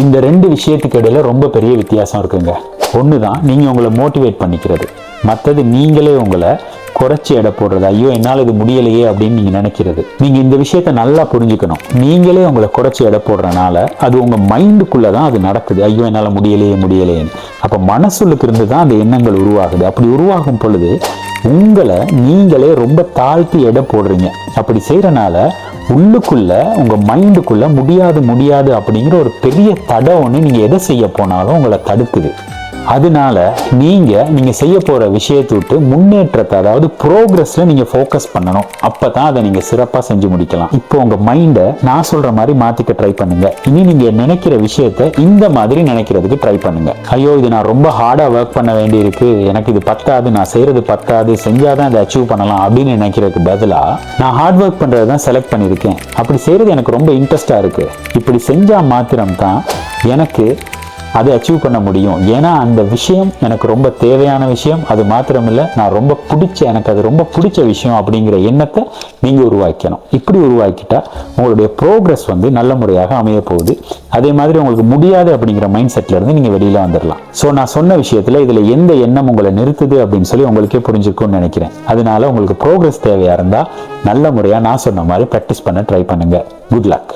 இந்த ரெண்டு விஷயத்துக்கு இடையில ரொம்ப பெரிய வித்தியாசம் இருக்குங்க. ஒன்று தான் நீங்கள் உங்களை மோட்டிவேட் பண்ணிக்கிறது, மற்றது நீங்களே உங்களை குறைச்சி எடை போடுறது. ஐயோ என்னால் இது முடியலையே அப்படின்னு நீங்கள் நினைக்கிறது. நீங்கள் இந்த விஷயத்த நல்லா புரிஞ்சுக்கணும். நீங்களே உங்களை குறைச்சி எடை போடுறனால அது உங்கள் மைண்டுக்குள்ளே தான் அது நடக்குது. ஐயோ என்னால் முடியலையேன்னு. அப்போ மனசுலுக்கு இருந்து தான் அந்த எண்ணங்கள் உருவாகுது. அப்படி உருவாகும் பொழுது உங்களை நீங்களே ரொம்ப தாழ்த்தி எடை போடுறீங்க. அப்படி செய்கிறனால உள்ளுக்குள்ள உங்கள் மைண்டுக்குள்ள முடியாது அப்படிங்கிற ஒரு பெரிய தடை ஒன்று நீங்கள் எதை செய்ய போனாலும் உங்களை தடுக்குது. அதனால நீங்க செய்ய போற விஷயத்தை விட்டு முன்னேற்றத்தை, அதாவது ப்ரோக்ரஸ்ல நீங்க ஃபோக்கஸ் பண்ணணும். அப்பதான் அதை நீங்க சிறப்பா செஞ்சு முடிக்கலாம். இப்போ உங்க மைண்டை நான் சொல்ற மாதிரி மாத்திக்க ட்ரை பண்ணுங்க. இனி நீங்க நினைக்கிற விஷயத்த இந்த மாதிரி நினைக்கிறதுக்கு ட்ரை பண்ணுங்க. ஐயோ இது நான் ரொம்ப ஹார்டா ஒர்க் பண்ண வேண்டி இருக்கு, எனக்கு இது பத்தாது, நான் செய்யறது பத்தாது, செஞ்சாதான் அதை அச்சீவ் பண்ணலாம் அப்படின்னு நினைக்கிறதுக்கு பதிலா நான் ஹார்ட் ஒர்க் பண்றதுதான் செலக்ட் பண்ணியிருக்கேன், அப்படி செய்யறது எனக்கு ரொம்ப இன்ட்ரெஸ்டா இருக்கு, இப்படி செஞ்சா மாத்திரம் தான் எனக்கு அதை அச்சீவ் பண்ண முடியும். ஏன்னா அந்த விஷயம் எனக்கு ரொம்ப தேவையான விஷயம், அது மாத்திரமில்லை எனக்கு அது ரொம்ப பிடிச்ச விஷயம் அப்படிங்கிற எண்ணத்தை நீங்கள் உருவாக்கணும். இப்படி உருவாக்கிட்டா உங்களுடைய ப்ரோக்ரஸ் நல்ல முறையாக அமைய போகுது. அதே மாதிரி உங்களுக்கு முடியாது அப்படிங்கிற மைண்ட் செட்ல இருந்து நீங்கள் வெளியில வந்துடலாம். ஸோ நான் சொன்ன விஷயத்தில் இதில் எந்த எண்ணம் உங்களை நிறுத்துது அப்படின்னு சொல்லி உங்களுக்கே புரிஞ்சுக்கும்னு நினைக்கிறேன். அதனால உங்களுக்கு ப்ரோக்ரஸ் தேவையா இருந்தால் நல்ல முறையாக நான் சொன்ன மாதிரி ப்ராக்டிஸ் பண்ண ட்ரை பண்ணுங்க. Good luck.